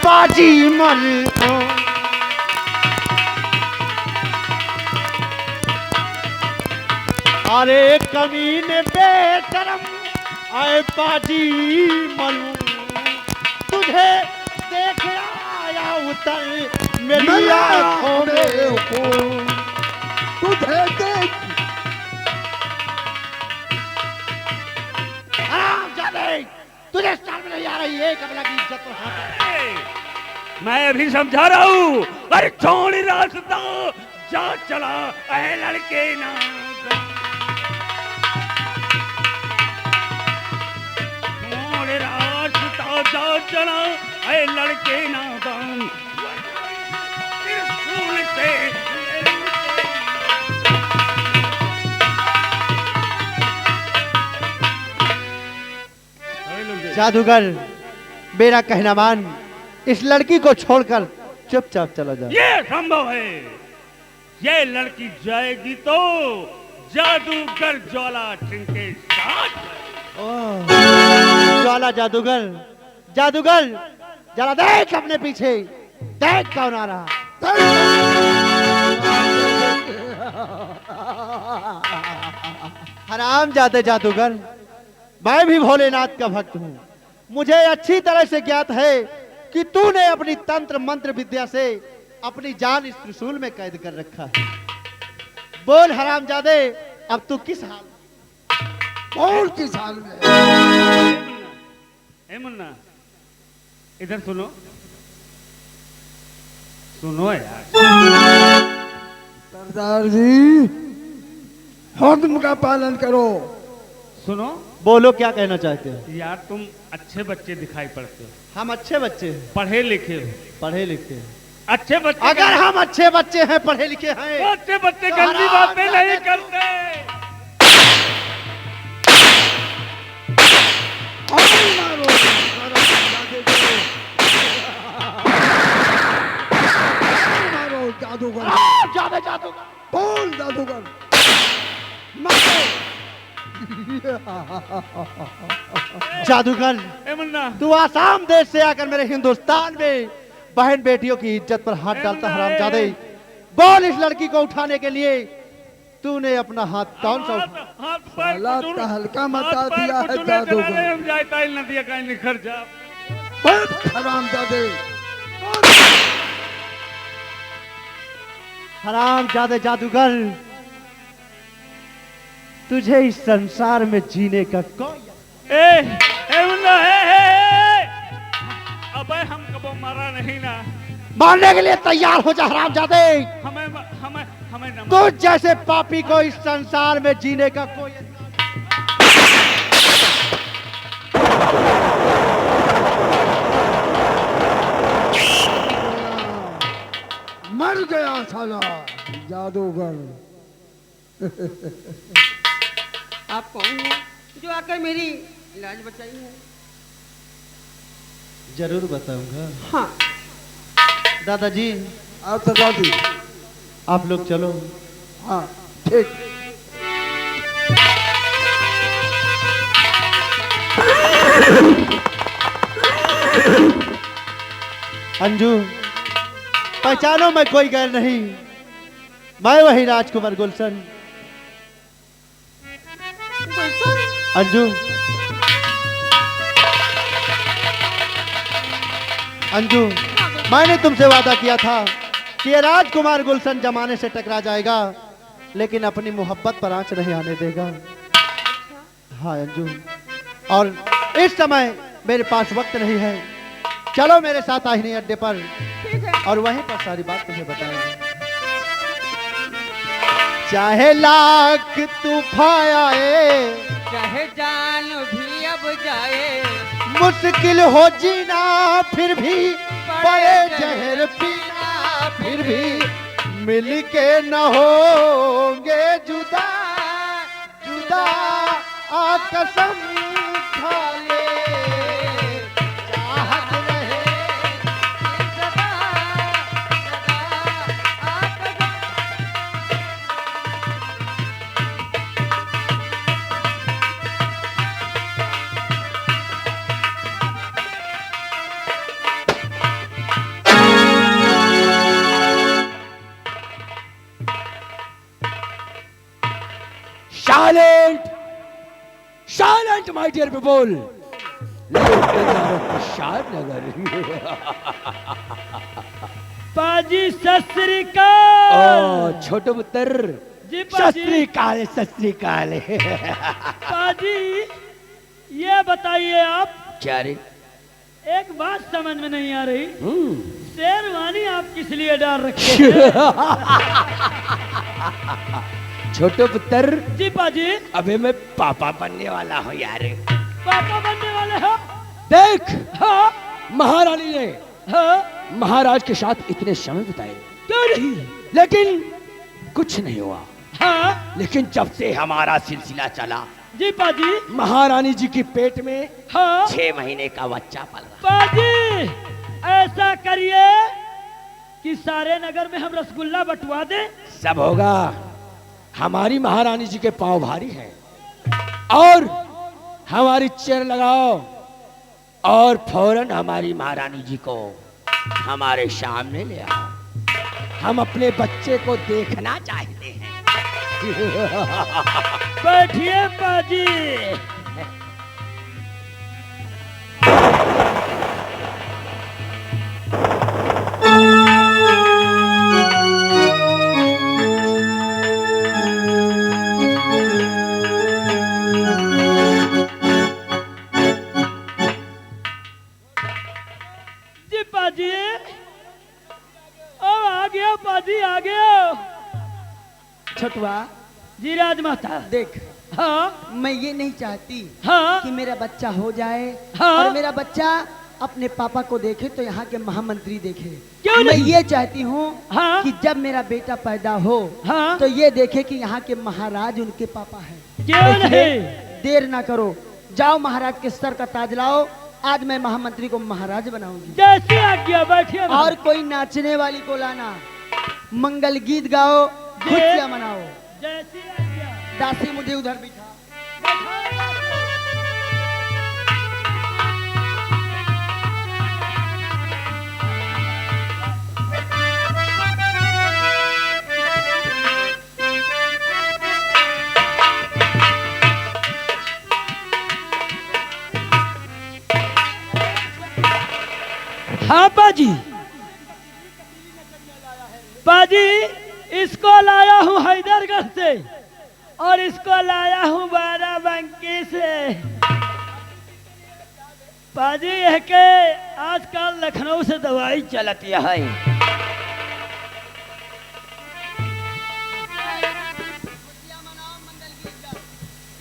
बाजी मल अरे कमीने बेशरम आए बाजी मलू तुझे देख आया उतर मेरी आंखों में तुझे देख तुझे स्टाइल में नहीं आ रही है कमला की इज्जत पर हाथ। मैं अभी समझा रहा हूँ। अरे छोड़ रास्ता जा चला ऐ लड़के ना छोड़ रास्ता जा चला ऐ लड़के ना बम त्रिशूल से जादूगर मेरा कहना मान इस लड़की को छोड़कर चुपचाप चला जा। ये संभव है। ये लड़की जाएगी तो जादूगर ज्वाला सिंह के साथ। ज्वाला जादूगर जादूगर जरा देख अपने पीछे देख कौन आ रहा। हराम जाते जादूगर मैं भी भोलेनाथ का भक्त हूँ। मुझे अच्छी तरह से ज्ञात है कि तूने अपनी तंत्र मंत्र विद्या से अपनी जान इस त्रिशूल में कैद कर रखा है। बोल हरामजादे अब तू किस हाल बोल किस हाल में। ए मुन्ना इधर सुनो सुनो यार। सरदार जी हुक्म का पालन करो। सुनो बोलो क्या कहना चाहते हो। यार तुम अच्छे बच्चे दिखाई पड़ते हो। हम अच्छे बच्चे हैं पढ़े लिखे हो। पढ़े लिखे हैं। अच्छे बच्चे अगर हम अच्छे बच्चे हैं पढ़े लिखे हैं तो अच्छे बच्चे तो गंदी हराम बातें नहीं करते। मारो मारो जादूगर जादे जादूगर बोल जादूगर जादूगर ए मुन्ना तू आसाम देश से आकर मेरे हिंदुस्तान में बहन बेटियों की इज्जत पर हाथ डालता हरामजादे। बोल इस लड़की को उठाने के लिए तूने अपना हाथ कौन सा हाथ साला पैर तहलका मचा हाथ पैर दिया है कुचले चला जादूगर। रहे हम जाए ताइल नदिया का निखर जा। हरामजादे हरामजादे जादूगर तुझे इस संसार में जीने का कोई ए मुन्ना ए अबे हम कबो मारा नहीं ना। मारने के लिए तैयार हो जा हरामजादे। हमें हमें हमें न तुझ जैसे पापी को इस संसार में जीने का कोई मर गया साला जादूगर। आप कौन हो जो आकर मेरी इलाज बचाई है। जरूर बताऊंगा। हाँ दादाजी आप सरदार जी आप लोग चलो। हाँ ठीक। अंजू पहचानो मैं कोई गैर नहीं मैं वही राजकुमार गुलशन। अंजू अंजू मैंने तुमसे वादा किया था कि ये राजकुमार गुलशन जमाने से टकरा जाएगा लेकिन अपनी मोहब्बत पर आंच नहीं आने देगा। हाँ अंजू और इस समय मेरे पास वक्त नहीं है। चलो मेरे साथ आहिनी अड्डे पर और वहीं पर सारी बात तुम्हें बताएंगे। चाहे लाख तूफान आए चाहे जान भी अब जाए मुश्किल हो जीना फिर भी पड़े जहर पीना फिर भी मिल के न होंगे जुदा जुदा आ कसम खा ले चाहत रहे सदा सदा मोमेंट माय डियर पीपल, नगर। पाजी सत श्री अकाल। ओ छोटो पुत्र, जी सत पाजी। श्री अकाल, सत श्री अकाल। पाजी ये बताइए आप, क्या रे? एक बात समझ में नहीं आ रही, शेरवानी आप किस लिए डाल रखे हैं? छोटो पुत्र, जी पाजी। अबे मैं पापा बनने वाला हूँ यार। पापा बनने वाले हो? देख, हाँ महारानी ने हाँ। महाराज के साथ इतने समय बिताए, क्यों नहीं? लेकिन कुछ नहीं हुआ। हाँ लेकिन जब से हमारा सिलसिला चला, जी पाजी। महारानी जी के पेट में हाँ 6 महीने का बच्चा पल रहा। पाजी ऐसा करिए कि सारे नगर में हम रसगुल्ला बंटवा दें। सब होगा। हमारी महारानी जी के पांव भारी हैं, और हमारी चेयर लगाओ और फौरन हमारी महारानी जी को हमारे सामने ले आओ। हम अपने बच्चे को देखना चाहते हैं। बैठिए पाजी। जी पाजी, ओ आ गया पाजी, आ गया। छठुआ जी राजमाता। देख, हाँ मैं ये नहीं चाहती हाँ कि मेरा बच्चा हो जाए हाँ। और मेरा बच्चा अपने पापा को देखे तो यहाँ के महामंत्री देखे। क्यों मैं नहीं? ये चाहती हूँ हाँ। कि जब मेरा बेटा पैदा हो हाँ। तो ये देखे कि यहाँ के महाराज उनके पापा हैं। क्यों नहीं? देर ना करो, जाओ महाराज के सर का ताज लाओ। आज मैं महामंत्री को महाराज बनाऊंगी। जैसी आज्ञा, बैठिए। और कोई नाचने वाली को लाना, मंगल गीत गाओ, खुशियां मनाओ। जैसी आज्ञा। दासी मुझे उधर बिठा। हाँ पाजी। पाजी इसको लाया हूँ हैदरगढ़ से और इसको लाया हूँ बाराबंकी से। पाजी यह के आजकल लखनऊ से दवाई चलती है।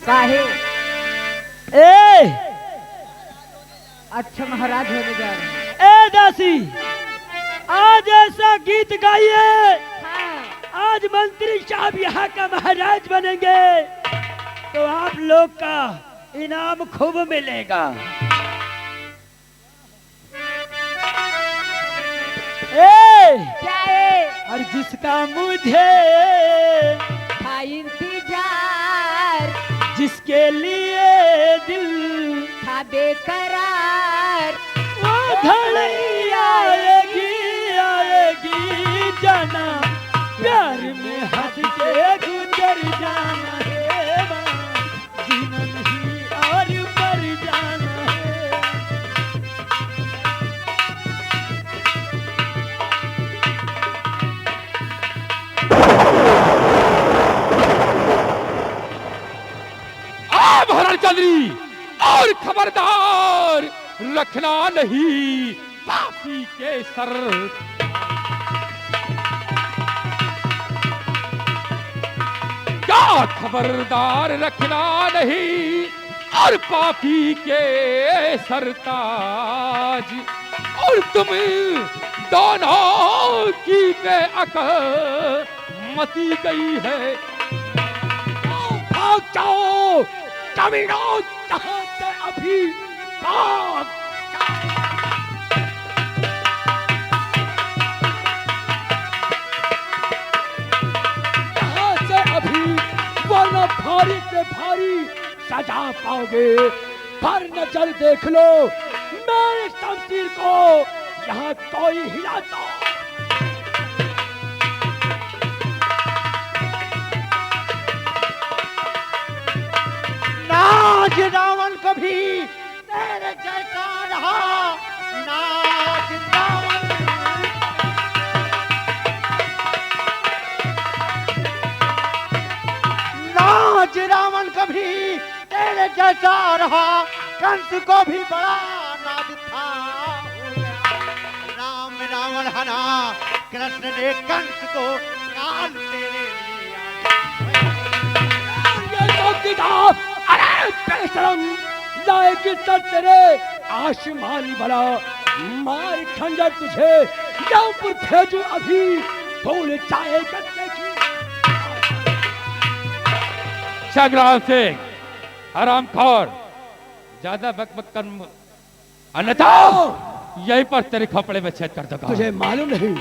साहेब ए अच्छा महाराज होने जा रहे हैं। ए दासी, आज ऐसा गीत गाइए, आज मंत्री साहब यहाँ का महाराज बनेंगे तो आप लोग का इनाम खूब मिलेगा। क्या है? और जिसका मुझे था इंतजार, जिसके लिए दिल था बेकरार, वो घड़ी आएगी आएगी, जाना प्यार में हंस के गुजर जाना है माँ, जीना नहीं और मर जाना है। महाराज चौधरी, और खबरदार रखना नहीं पापी के सर। क्या खबरदार रखना नहीं और पापी के सरताज, और तुम दोनों की बेअक्ल मती गई है। भाग जाओ कमीनों, जहां से अभी भाग जाओ। यहाँ से अभी, वरना भारी से भारी सजा पाओगे। पर नजर देख लो मेरे शमशीर को, यहाँ कोई हिला दो। आज रावण कभी तेरे जैसा रहा ना जिंदावन। नाच रावण कभी तेरे जैसा रहा, कंस को भी बड़ा नाच था। राम रावण हना, कृष्ण ने कंस को काल तेरे लिए ये तो किताब, अरे बेशरम, लाएगी सर तेरे आसमानी भला, मार खंजर तुझे यमपुर भेजू अभी, भूल जाए जगते की। संग्राम सिंह, हरामखोर, ज्यादा बकबक कर, अन्यथा यहीं पर तेरे खोपड़े में छेद कर दूंगा। तुझे मालूम नहीं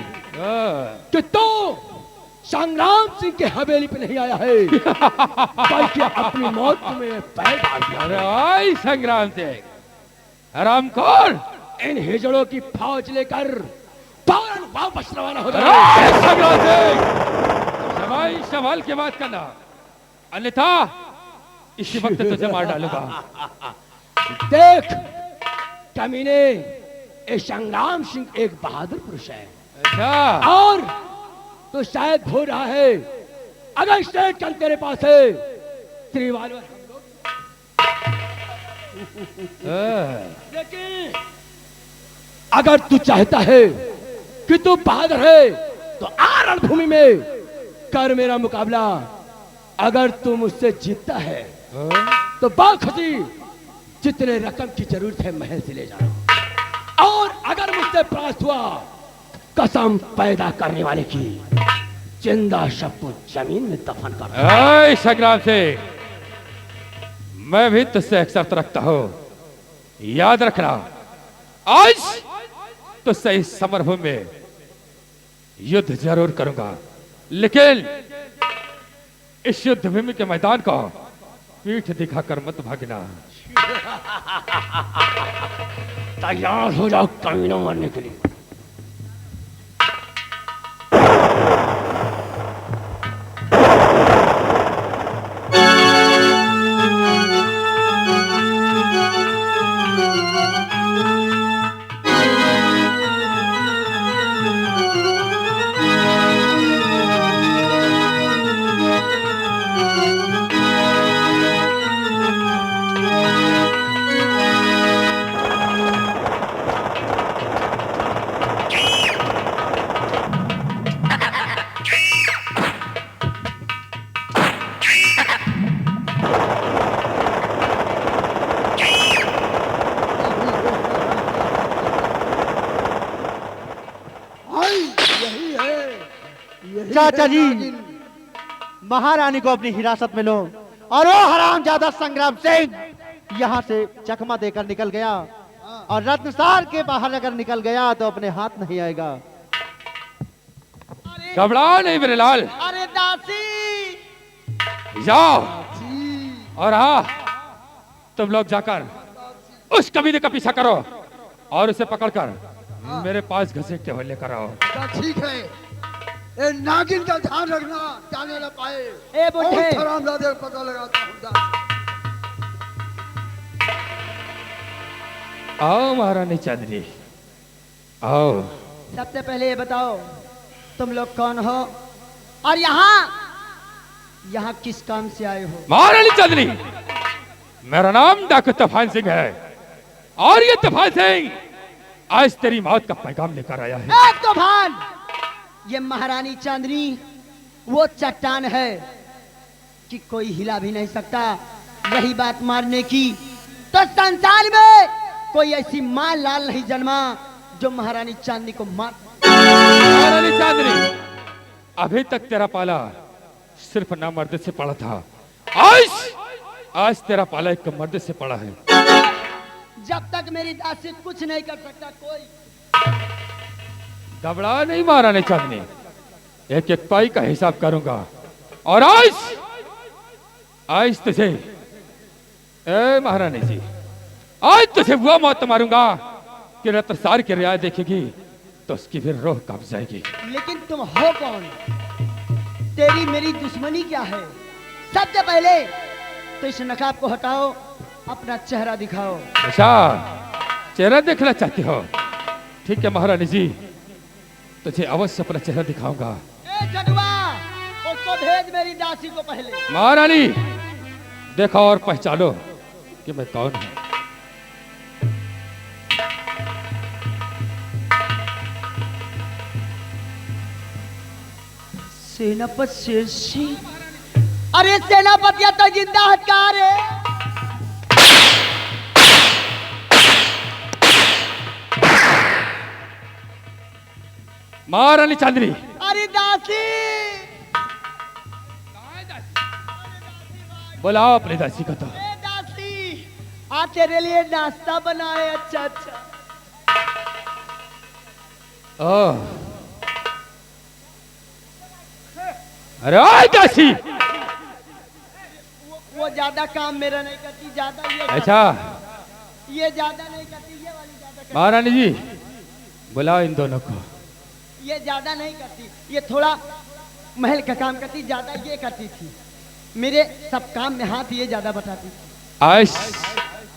कि तू संग्राम सिंह के हवेली पे नहीं आया है, बल्कि अपनी मौत में पैर डाल दिया। अरे ओए संग्राम सिंह, हरामखोर, इन हिजड़ों की फौज लेकर फौरन वापस रवाना हो अरे जाए। संग्राम सिंह, सवाल सवाल की बात करना, अन्यथा इसी वक्त तुझे मार डालूंगा। देख कमीने, ये संग्राम सिंह एक बहादुर पुरुष है, अच्छा, और तो शायद भूल रहा है, अगर स्टेट चल तेरे पास है, त्रिवाल लेकिन अगर तू चाहता है कि तू बहादुर है, तो आ रणभूमि में कर मेरा मुकाबला। अगर तू मुझसे जीतता है तो बाखुदी जितने रकम की जरूरत है महल से ले जाना, और अगर मुझसे परास्त हुआ, कसम पैदा करने वाले की, जिंदा शव को जमीन में दफन कर। ओए संग्राम सिंह, मैं भी तुझसे एक शर्त रखता हूं, याद रखना, आज तुझसे इस समरभूमि में युद्ध जरूर करूंगा, लेकिन इस युद्ध भूमि के मैदान को पीठ दिखाकर मत भागना। तैयार हो जाओ कमीनों मरने के लिए। चाचा जी, महारानी को अपनी हिरासत में लो, और वो हरामजादा संग्राम सिंह यहाँ से चकमा देकर निकल गया, और रत्नसार के बाहर अगर निकल गया तो अपने हाथ नहीं आएगा। घबराओ नहीं मेरे लाल, अरे दासी, जाओ, और हाँ, तुम लोग जाकर उस कमीने का पीछा करो और उसे पकड़कर मेरे पास घसीट के लेकर आओ। ठीक है, ए नागिन का ध्यान रखना, जाने न पाए। ए बुढ़े, हरामजादे का पता लगाता हूँ। आओ महारानी चांदनी, आओ। सबसे पहले ये बताओ तुम लोग कौन हो, और यहाँ किस काम से आए हो? महारानी चांदनी, मेरा नाम डॉक्टर तूफान सिंह है, और ये तूफान सिंह आज तेरी मौत का पैगाम लेकर आया है। ए तूफान, ये महारानी चांदनी वो चट्टान है कि कोई हिला भी नहीं सकता। रही बात मारने की, तो संसार में कोई ऐसी मां लाल नहीं जन्मा जो महारानी चांदनी को मार। महारानी चांदनी, अभी तक तेरा पाला सिर्फ नामर्द से पड़ा था, आज तेरा पाला एक मर्द से पड़ा है। जब तक मेरी दासी कुछ नहीं कर सकता कोई। घबरा नहीं महारानी चांदनी, एक एक पाई का हिसाब करूंगा, और आज तुझे, ए महारानी जी, आज तुझे वो मौत मारूंगा कि रत्नसार की रियायत देखेगी तो उसकी फिर रूह कांप जाएगी। लेकिन तुम हो कौन? तेरी मेरी दुश्मनी क्या है? सबसे पहले तो इस नकाब को हटाओ अपना चेहरा दिखाओ। अच्छा, चेहरा देखना चाहते हो? ठीक है महारानी जी, तुझे अवश्य अपना चेहरा दिखाऊंगा। ए जगवा, उसको भेज मेरी दासी को पहले। महारानी देखो और पहचानो कि मैं कौन हूं। सेनापति शेर सिंह। अरे सेनापति तो जिंदा हत्यार है। महारानी चांदनी। अरे दासी, बुलाओ अपनी दासी को। तो ए दासी, आज तेरे लिए नाश्ता बनाए। अच्छा अच्छा। ओह, अरे ओए दासी। वो ज्यादा काम मेरा नहीं करती, ज्यादा ये अच्छा, ये ज्यादा नहीं करती, ये वाली ज्यादा करती। महारानी जी बुलाओ इन दोनों को। ये ज्यादा नहीं करती, ये थोड़ा महल का काम करती, ज्यादा ये करती थी। मेरे सब काम में हाथ ये ज्यादा बताती थी। आज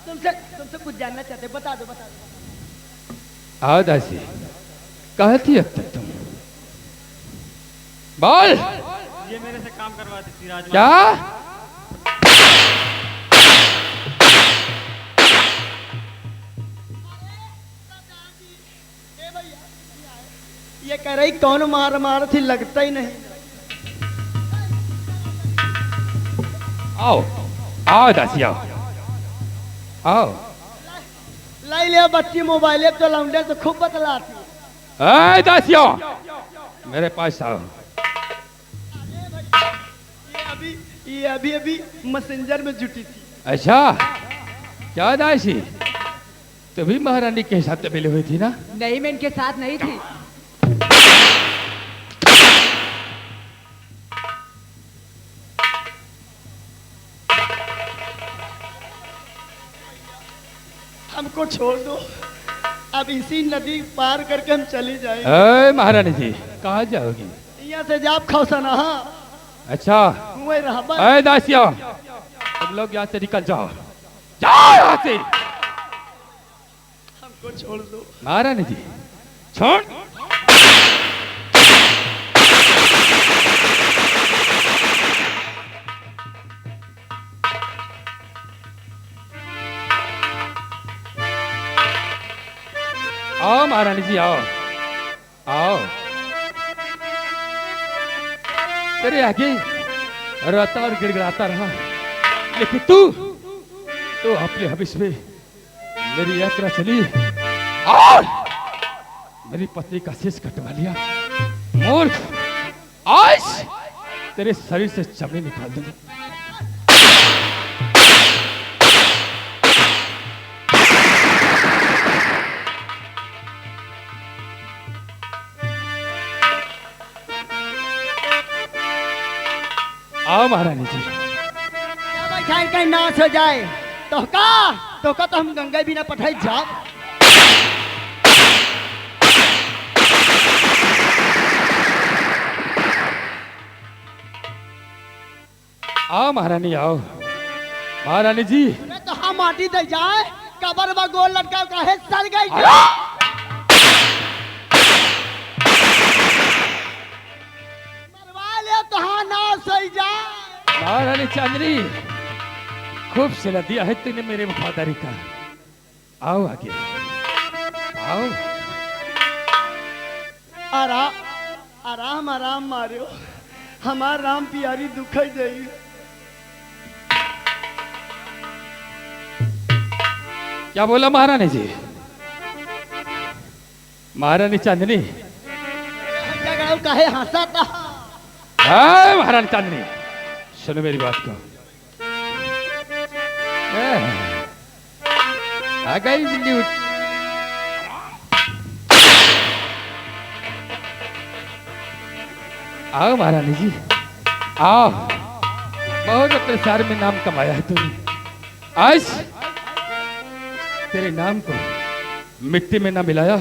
तुमसे कुछ जानना चाहते, बता दो बता दो। आओ दासी, कहती अब तक तुम बोल। ये मेरे से काम करवाती थी राजमा। क्या? ये कह रही कौन मार मार थी, लगता ही नहीं। आओ आओ दासी आओ आओ। लाई ले बच्ची मोबाइल तो लौंडे से खूब बतलाती। ए दासियों, मेरे पास आओ। ये अभी अभी मैसेंजर में जुटी थी। अच्छा, क्या दासी, तुम भी महारानी के साथ मिली हुई थी ना? नहीं, मैं इनके साथ नहीं थी। हमको छोड़ दो, अब इसी नदी पार करके हम चली जाएंगे। ए महारानी जी, कहाँ जाओगी? यहाँ से जाप खौसना। अच्छा, वही रहा बस। ए दासियों, तुम लोग यहाँ से निकल जाओ, जाओ यहाँ से। हमको छोड़ दो महारानी जी, छोड़। आओ महारानी जी, आओ आओ। तेरे आगे रोता और गिड़गिड़ाता रहा, लेकिन तू अपने हविष्य में मेरी यात्रा चली और मेरी पत्नी का शीश कटवा लिया। मूर्ख, आज तेरे शरीर से चमड़ी निकाल दूंगा। आओ महारानी जी। कहीं कहीं नाश हो जाए तो का तो हम गंगा भी ना पठाई जाओ। आओ महारानी, आओ महारानी जी। तो हम माटी दे जाए, कबर में गोल लटका काहे सड़ गई। मरवा ले तो हाँ नाश हो जाए। महारानी चांदनी, खूब सिला दिया है तूने मेरे वफादारी का। आओ आगे आओ। आराम आराम मारियो, हमार राम प्यारी दुख जाई। क्या बोला महारानी जी? महारानी चांदनी, काहे हंसा था? महारानी चांदनी, सुनो मेरी बात को। आ गई बिल्ली उठ। आओ महारानी जी, आओ। बहुत अपने शहर में नाम कमाया है तूने। आज तेरे नाम को मिट्टी में ना मिलाया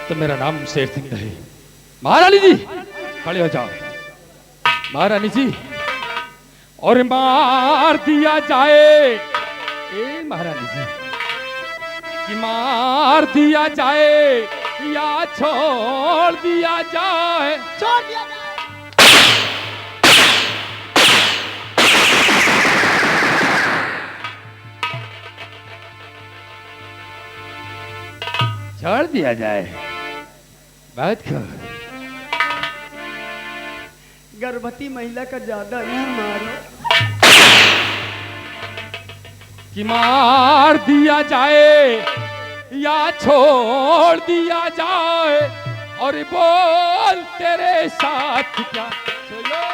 तो मेरा नाम शेर सिंह रहे। महारानी जी, खड़े हो जाओ। महारानी जी, और मार दिया जाए ए महारानी जी कि मार दिया जाए या छोड़ दिया जाए। छोड़ दिया जाए। छोड़ दिया जाए। बात को गर्भवती महिला का ज्यादा ना मारो। कि मार दिया जाए या छोड़ दिया जाए और बोल तेरे साथ क्या चलो।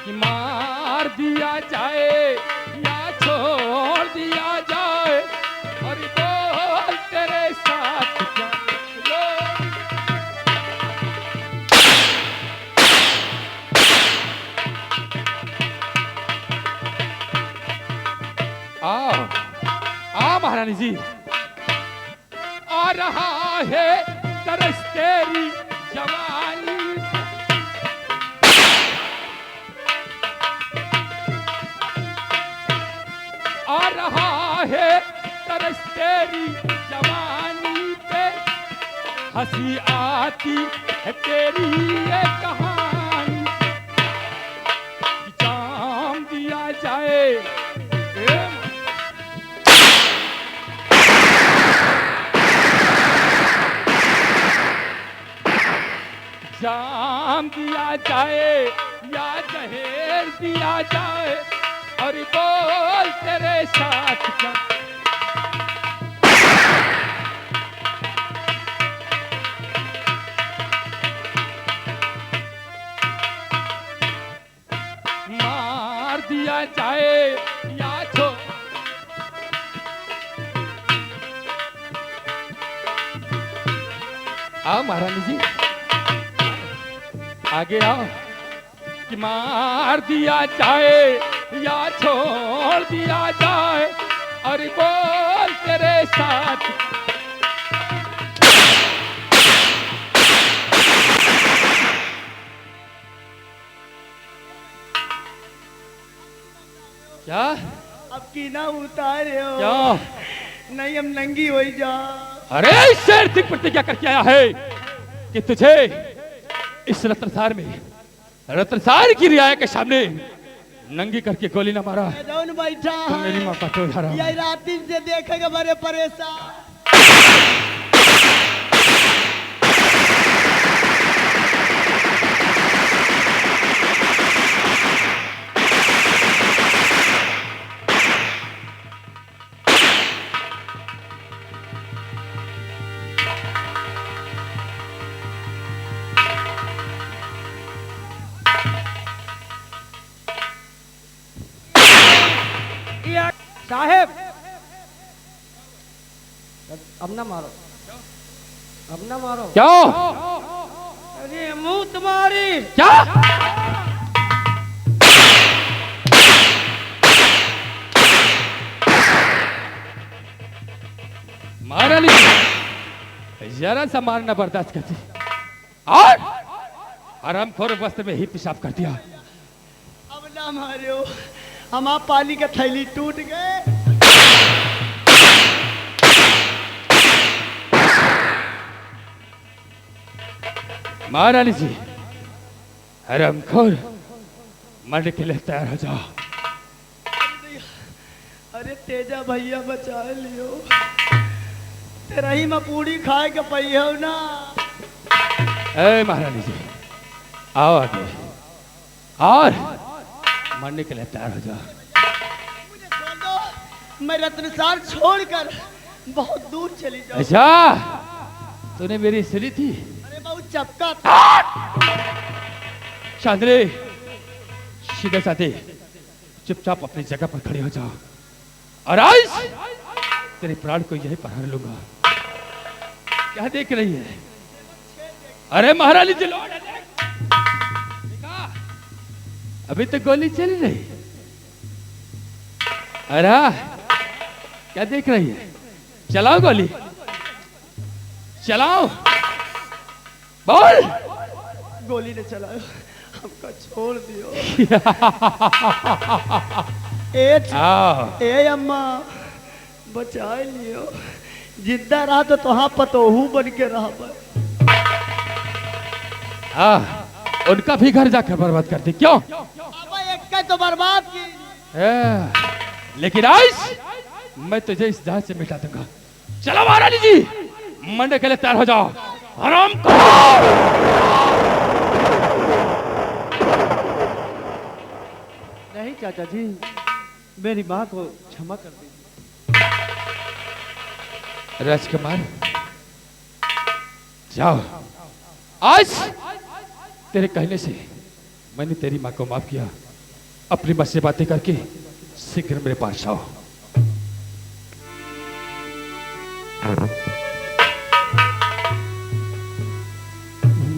कि मार दिया जाए या छोड़ दिया जाए और बोल तेरे साथ क्या चलो। आओ आ महारानी जी आ रहा है तरस तेरी जवानी। आ रहा है तरस तेरी जवानी पे हंसी आती है तेरी ये कहानी। कि जाम दिया जाए जाम दिया जाए या जहर दिया जाए और बोल तेरे साथ क्या। मार दिया जाए या छोड़। आओ महारानी जी आगे आओ। कि मार दिया जाए या छोड़ दिया जाए और बोल तेरे साथ। क्या अब की ना उतारे हो। क्या नहीं हम नंगी हो जा। अरे शेर सिंह प्रतिज्ञा करके आया है कि तुझे इस रत्नसार में रत्नसार की रियाया के सामने नंगी करके गोली ना मारा जौन बैठा तो मेरी माँ का तो हरा। यही रात दिन से देखेगा बड़े परेशान। साहेब अब ना मारो, अब ना मारो। क्या अरे मुंह तुम्हारी। क्या महारानी जरा सा मारना बर्दाश्त करती और हरामखोर वस्त्र में ही पेशाब कर दिया। अब ना मारो, हमारा पानी का थैली टूट गए। महारानी जी हरामखोर मरने के लिए तैयार हो जाओ। अरे तेजा भैया बचा लियो, तेरा ही मैं पूरी खाए के पहियो ना। ए महारानी जी आओ आगे और मरने के लिए तैयार हो जाओ। मुझे छोड़ दो, मैं रत्नसार छोड़कर बहुत दूर चली जाऊं। अच्छा तूने मेरी सुनी थी। अरे बहुत चपका था। चांदनी सीधे साधे चुपचाप अपनी जगह पर खड़े हो जाओ और आज तेरे प्राण को यही पर हर लूंगा। क्या देख रही है? अरे महारानी जी लौट देख। देखा अभी तो गोली चल रही। अरे क्या देख रही है? चलाओ गोली। चलाओ, बोल। गोली ने चलाओ, हमको छोड़ दियो। ए अम्मा बचा लियो, जिंदा रहा तो तुहा पतोहू बन के रहा। उनका भी घर जाकर बर्बाद कर दी क्यों? एक का तो बर्बाद की, लेकिन आज मैं तुझे इस जहाज से मिटा दूंगा। चलो महारानी जी, मंडे के लिए तैयार हो जाओ। आराम करो। नहीं चाचा जी, मेरी माँ को क्षमा कर दीजिए। राजकुमार जाओ, आज तेरे कहने से मैंने तेरी माँ को माफ किया। अपनी माँ से बातें करके शीघ्र मेरे पास आओ।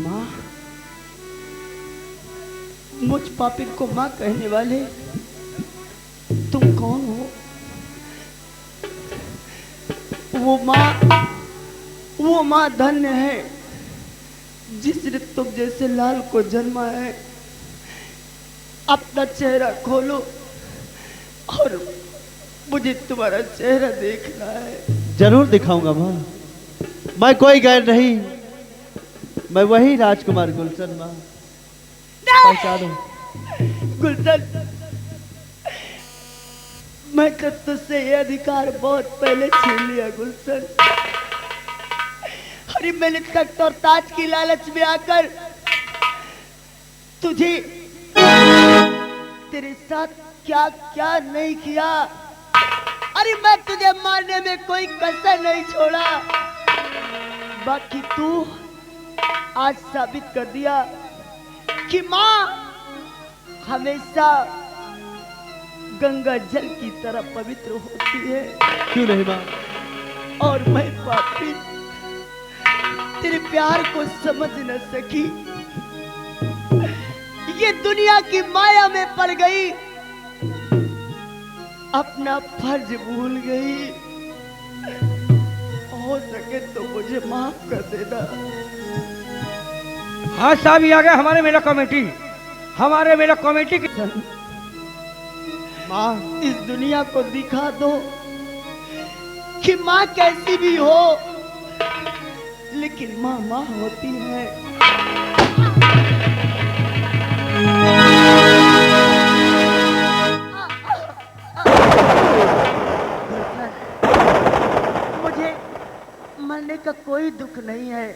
माँ, मुझ पापी को माँ कहने वाले तुम कौन हो? वो माँ धन्य है जिसने तुम जैसे लाल को जन्मा है। अपना चेहरा खोलो और मुझे तुम्हारा चेहरा देखना है। जरूर दिखाऊंगा माँ, मैं कोई गैर नहीं, मैं वही राजकुमार गुलशन माँ। पहचानो गुलशन, मैं तो तुझसे ये अधिकार बहुत पहले छीन लिया गुलशन। अरे मैंने तख्त और ताज की लालच में आकर तुझे, तेरे साथ क्या क्या नहीं किया। अरे मैं तुझे मारने में कोई कसर नहीं छोड़ा। बाकी तू आज साबित कर दिया कि माँ हमेशा गंगा जल की तरह पवित्र होती है। क्यों नहीं माँ? और मैं पापी तेरे प्यार को समझ न सकी, ये दुनिया की माया में पड़ गई, अपना फर्ज भूल गई। हो सके तो मुझे माफ कर देना। हाँ साहब, ये आ गया हमारे मेला कमेटी, हमारे मेला कमेटी की। माँ, इस दुनिया को दिखा दो कि माँ कैसी भी हो, लेकिन माँ माँ होती है। मुझे मरने का कोई दुख नहीं है,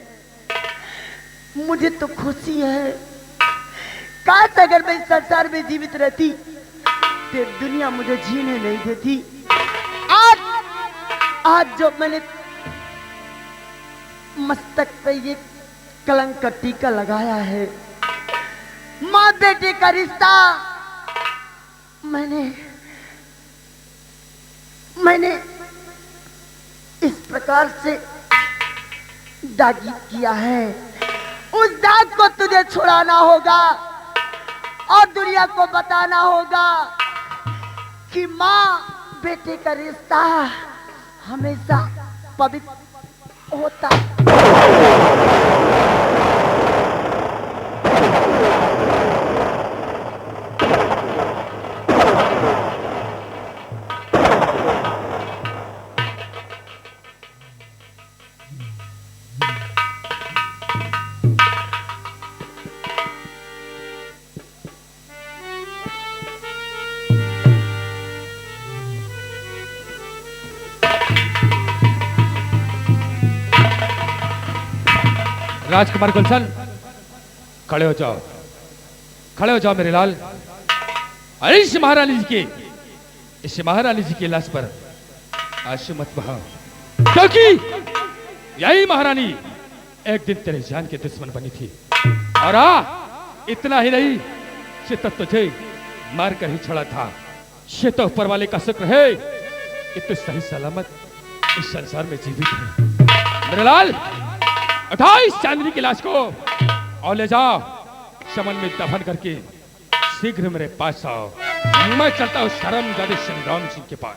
मुझे तो खुशी है। काश अगर मैं इस संसार में जीवित रहती तो दुनिया मुझे जीने नहीं देती। आज जो मैंने मस्तक पे ये कलंक का टीका लगाया है, माँ बेटे का रिश्ता मैंने इस प्रकार से दागी किया है। उस दाग को तुझे छुड़ाना होगा और दुनिया को बताना होगा कि माँ बेटे का रिश्ता हमेशा पवित्र होता है। राजकुमार गुलशन, खड़े हो जाओ, खड़े हो जाओ मेरे लाल। अरे इस महारानी जी की लाश पर आंसू मत बहाओ, क्योंकि यही महारानी एक दिन तेरे जान के दुश्मन बनी थी। और इतना ही नहीं, ये तो तुझे मार कर ही छोड़ा था। ये तो ऊपर वाले का शुक्र है कि तू सही सलामत इस संसार में जीवित है। मेरे लाल, उठाओ इस चांदनी की लाश को और ले जाओ चमन में दफन करके शीघ्र मेरे पास आओ। मैं चलता हूँ शर्मजादे संग्राम सिंह के पास।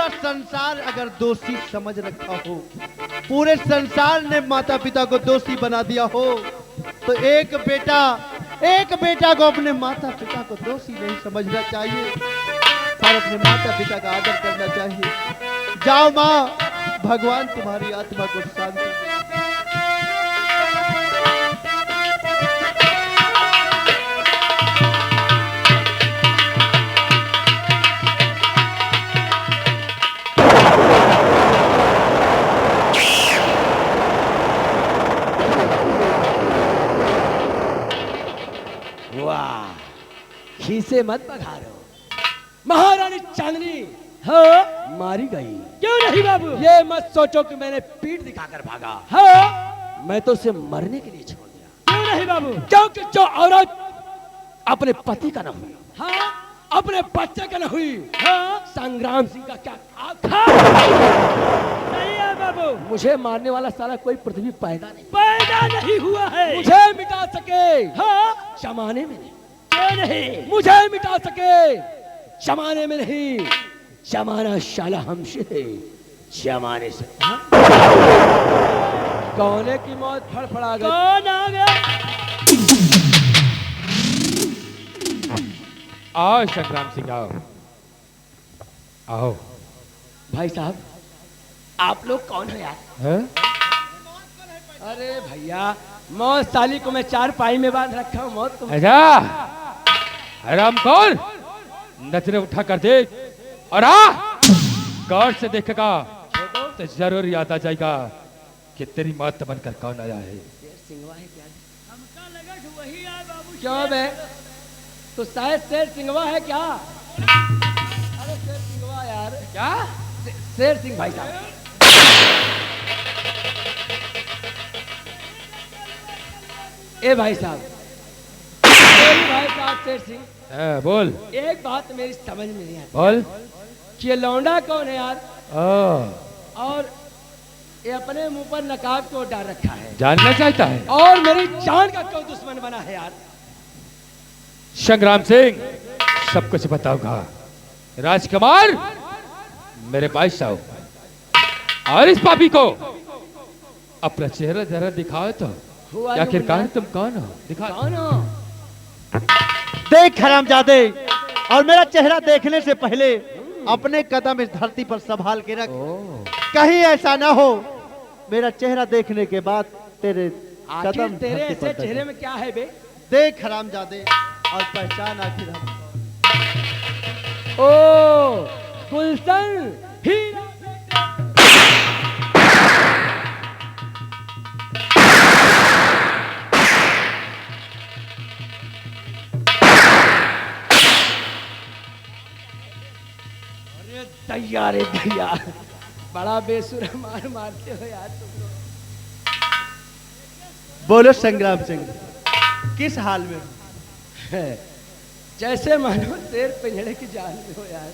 पूरा संसार अगर दोषी समझ रखा हो, पूरे संसार ने माता पिता को दोषी बना दिया हो, तो एक बेटा को अपने माता पिता को दोषी नहीं समझना चाहिए, पर अपने माता पिता का आदर करना चाहिए। जाओ माँ, भगवान तुम्हारी आत्मा को शांति दे। वाह, खीसे मत बघारो। महारानी चांदनी हाँ मारी गई। क्यों नहीं बाबू? ये मत सोचो कि मैंने पीठ दिखाकर भागा। हाँ मैं तो उसे मरने के लिए छोड़ दिया। क्यों नहीं बाबू? क्योंकि जो औरत अपने पति का न हुई, हाँ अपने बच्चे का न हुई, हाँ संग्राम सिंह का क्या नहीं है बाबू। मुझे मारने वाला साला कोई पृथ्वी पैदा नहीं, पैदा नहीं हुआ है। मुझे मिटा सके हाँ जमाने में नहीं, क्यों नहीं? मुझे मिटा सके जमाने में नहीं, जमाना शाला हमसे है, जमाने से। कौने की मौत फड़फड़ा गई। कौन आ गया? आओ संग्राम सिंह, आओ आओ। भाई साहब, आप लोग कौन हो यार? हैं? अरे भैया, मौत साली को मैं चार पाई में बांध रखा हूँ। मौत को अच्छा राम कौन, नजरें उठा कर देख और आ, गौर से देखेगा तो जरूर याद आ जाएगा कि तेरी मौत बनकर कौन आया है। हमका लगा कि वही आए बाबू। क्यों बे, तो शायद शेर सिंहवा है क्या? अरे शेर सिंहवा यार। क्या? शेर सिंह भाई साहब। ए भाई साहब, भाई साहब शेर सिंह, बोल एक बात मेरी समझ में नहीं आती बोल। कि ये लौंडा कौन है यार, ओ, और ये अपने मुंह पर नकाब क्यों डाल रखा है, जानना चाहता है? और मेरी जान का क्यों दुश्मन बना है यार? संग्राम सिंह सब कुछ बताऊंगा। राजकुमार मेरे भाई साहब, और इस पापी को अपना चेहरा जरा दिखाओ तो, आखिरकार तुम कौन हो? दिखा। कौन हो? देख हरामजादे, और मेरा चेहरा देखने से पहले अपने कदम इस धरती पर संभाल के रख। कहीं ऐसा ना हो मेरा चेहरा देखने के बाद तेरे आखिर कदम तेरे धरती पर ऐसे दबे। चेहरे में क्या है बे? देख हरामजादे और पहचान आखिर हम। ओ गुलशन हीरा। अरे दैया रे दैया, बड़ा बेसुरा मार मारते हो यार तुम लोग। बोलो संग्राम सिंह, किस हाल में? जैसे मानो शेर पिंजड़े की जान में हो यार।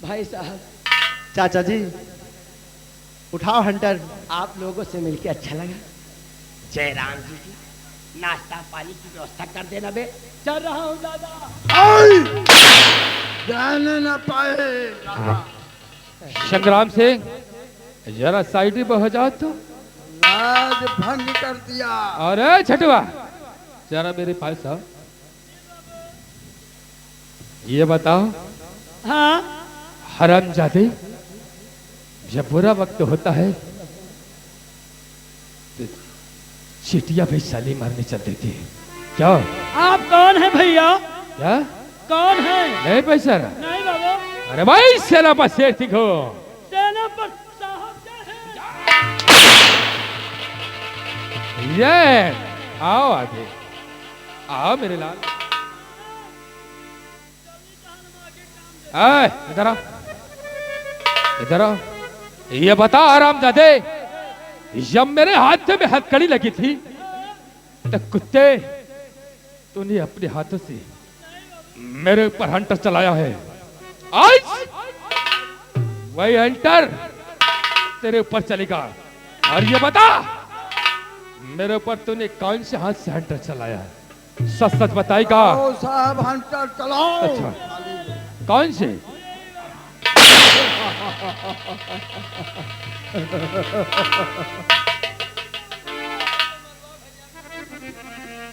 भाई साहब, चाचा जी उठाओ हंटर। आप लोगों से मिलके अच्छा लगा। जयराम जी की नाश्ता पानी की व्यवस्था कर देना बे। चल रहा हूँ दादा। जाने न पाए। संग्राम सिंह जरा साइड में हो जाओ तो। राज भंग कर दिया। अरे छठवा, जरा मेरे पास आओ। ये बताओ हाँ हरामजादे, जब बुरा वक्त होता है तो चीटियां भी साली मारने चल देती है। क्या आप कौन है भैया? क्या कौन है? नहीं पैसा? नहीं बाबू। अरे भाई सेना पर शेर सिंह हो। सेना पर साहब क्या है? ये आओ आगे, आओ मेरे लाल। आए इधर आओ, इधर आओ। ये बता हरामजादे, जब मेरे हाथ में हथकड़ी लगी थी तो कुत्ते तूने अपने हाथों से मेरे ऊपर हंटर चलाया है। आज वही हंटर तेरे ऊपर चलेगा। और ये बता, मेरे ऊपर तूने कौन से हाथ से हंटर चलाया है? सच सच बताएगा। ओ साहब हंटर चलाओ। अच्छा। कौन से?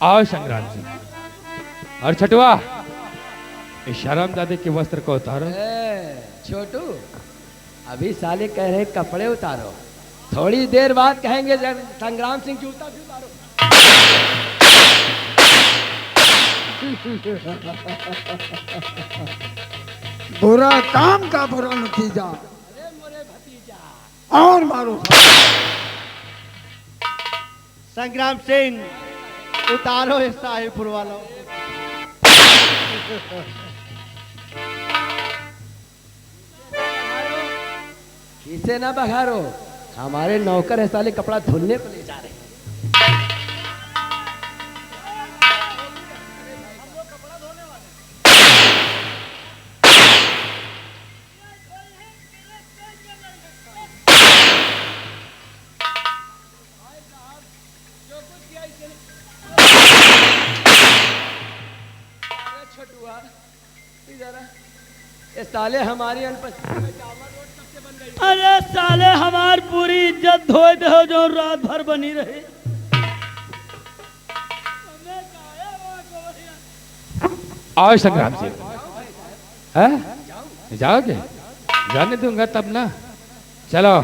आओ संग्राम सिंह। और छटुआ, इस शर्मजादे के वस्त्र को उतारो। छोटू, अभी साले कह रहे कपड़े उतारो, थोड़ी देर बाद कहेंगे संग्राम सिंह जूता भी उतारो। बुरा काम का बुरा नतीजा। अरे मोरे भतीजा, और मारो। संग्राम सिंह, उतारो इस साहिबपुर वालों। किसे ना बघारो, हमारे नौकर है साले कपड़ा धुलने को ले जा रहे हैं। ये साले हमारी अनुपस्थिति में जामा रोड सबसे बन गई। अरे साले हमार पूरी इज्जत धोए दे जो रात भर बनी रही। आओ संग्राम सिंह। हैं? जाओगे? जाने दूंगा तब ना। चलो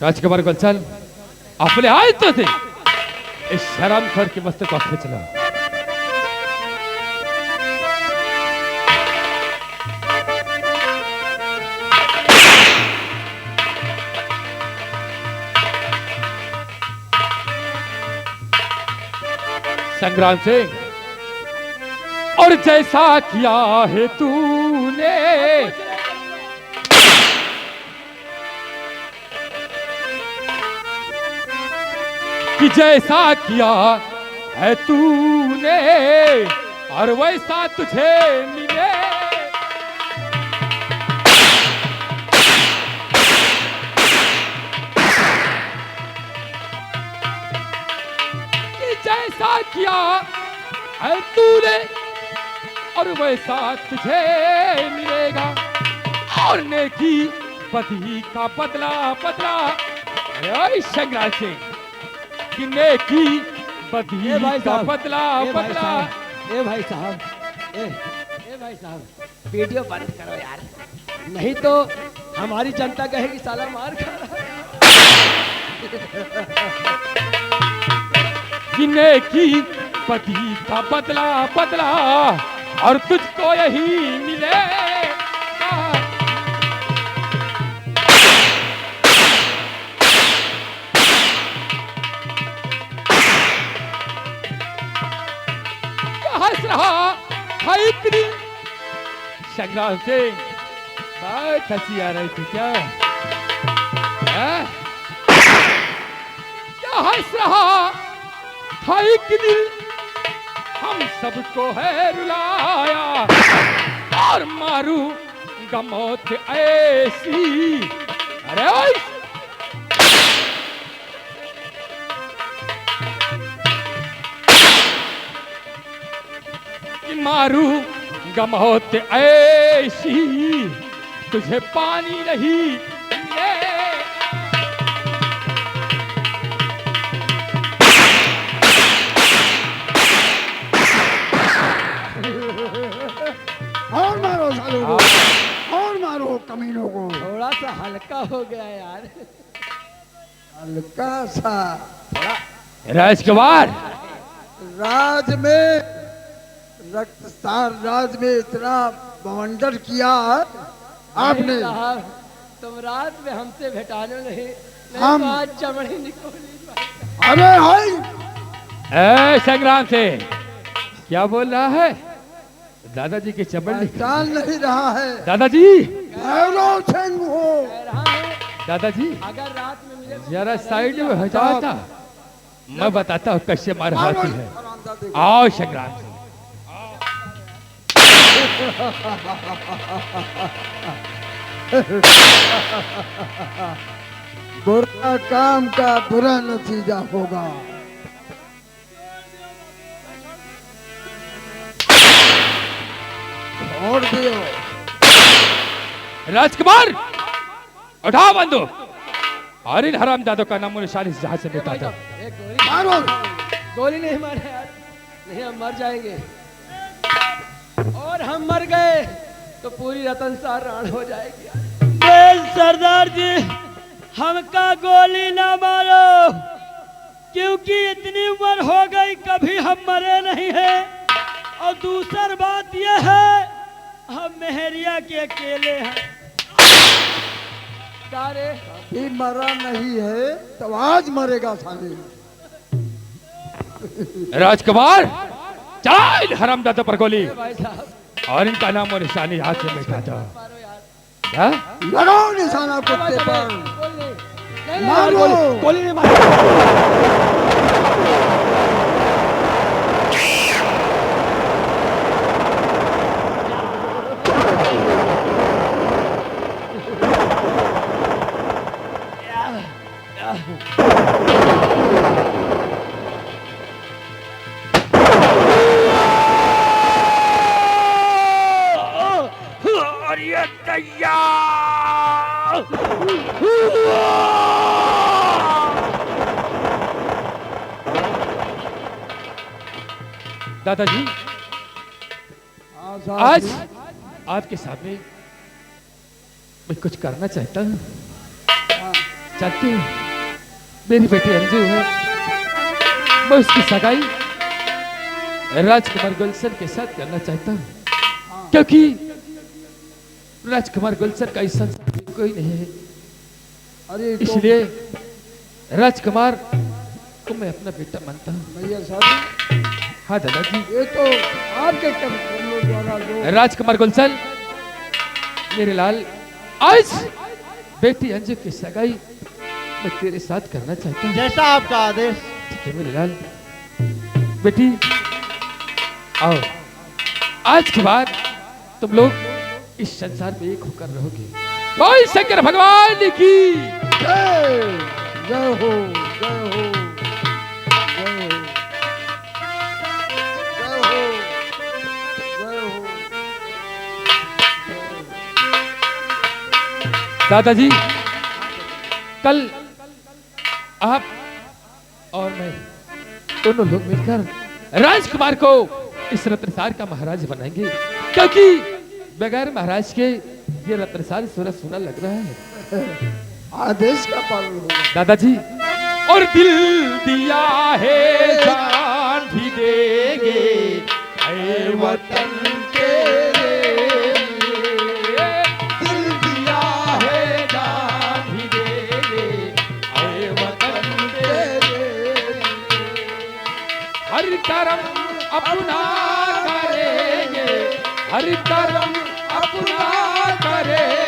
राजकुमार गुलशन, अपने आए तो थे इस शराबखोर के मस्तक को खींच लो। संग्राम सिंह, और जैसा किया है तूने, कि जैसा किया है तूने और वैसा तुझे मिले, कि जैसा किया है तूने और वैसा तुझे मिलेगा, और नेकी बदी का बदला बदला। अरे संग्राम सिंह, कि नेकी बदी का बदला बदला। ए भाई साहब, ए भाई साहब, वीडियो बंद करो यार, नहीं तो हमारी जनता कहेगी साला मार खा रहा है। कि नेकी बदी का बदला बदला और तुझको यही मिलेगा। हंस रहा था इतनी। संग्राम सिंह, बहुत हंसी आ रही थी क्या? हैं? क्या हंस रहा था एक दिल, हम सबको है रुलाया, और मारू गमौत ऐसी। अरे ओए! मारू गमौत ऐसी, तुझे पानी नहीं मिले। और मारो सालों को, और मारो कमीनों को। थोड़ा सा हल्का हो गया यार। हल्का सा। राजकुमार, राज में रक्तसार राज में इतना बवंडर किया आपने। नहीं साहब, तुम रात में हमसे भेटाने नहीं हम- तो आज चमड़ी निकोली। अरे हाय, ए संग्राम से क्या बोल रहा है? दादाजी की चमड़ी। पहचान नहीं रहा है। दादाजी, भैरव सिंह हो। कह रहा है दादाजी अगर रात में मिले तो जरा साइड में हो जाओ था, मैं बताता हूँ कैसे मार मारो हाथी है। हरामजादे को। आओ संग्राम सिंह। बुरा काम का बुरा नतीजा होगा। छोड़ दियो। राजकुमार उठाओ बंदूक और इन हरामजादों का नामो निशान इस जहाज से मिटा दो। मारो। गोली नहीं मारे यार, नहीं हम मर जाएंगे, और हम मर गए तो पूरी रतनसार राण हो जाएगी यार। बेल सरदार जी, हमका गोली ना मारो, क्योंकि इतनी उम्र हो गई कभी हम मरे नहीं है। और दूसरी बात यह है, हम मेहरिया के अकेले हैं। सारे अभी मरा नहीं है तो आज मरेगा साले। राजकुमार चला इन हरामजादों पर गोली भाई साहब और इनका नामो निशान यहाँ से मिटा दो। मारो यार। क्या? लगाओ निशाना कुत्ते पर। गोली नहीं मारो। गोली नहीं मारो। और ये तैयार। दादाजी हाँ साहब। आज आपके सामने मैं कुछ करना चाहता हूँ। चाहती हूँ मेरी बेटी अंजू है, मैं उसकी सगाई राजकुमार गुलशन के साथ करना चाहता हूँ, क्योंकि राजकुमार गुलशन का इस संसार में कोई नहीं है। अरे तो इसलिए राजकुमार को मैं अपना बेटा मानता हूँ। भैया साहब, हाँ दादाजी। ये तो आपके कर्मों द्वारा जो राजकुमार गुलशन, मेरे लाल, आज बेटी अंजू की सगाई मैं तेरे साथ करना चाहता हूँ। जैसा आपका आदेश। ठीक है मेरे लाल। बेटी आओ, आज के बाद तुम लोग इस संसार में एक होकर रहोगे। बोल शंकर भगवान की जय जय हो, जय हो, जय हो, जय हो, जय हो। दादाजी, कल आप और मैं दोनों लोग मिलकर राजकुमार को इस रत्नसार का महाराज बनाएंगे, क्योंकि बगैर महाराज के ये रत्नसार सूना सूना लग रहा है। आदेश का पालन होगा। दादाजी, और दिल दिया है जान भी देंगे ऐ वतन के लिए। दिल दिया है जान भी देंगे ऐ वतन के लिए। हर कर्म अपना करेंगे, हर कर्म अपना करेंगे।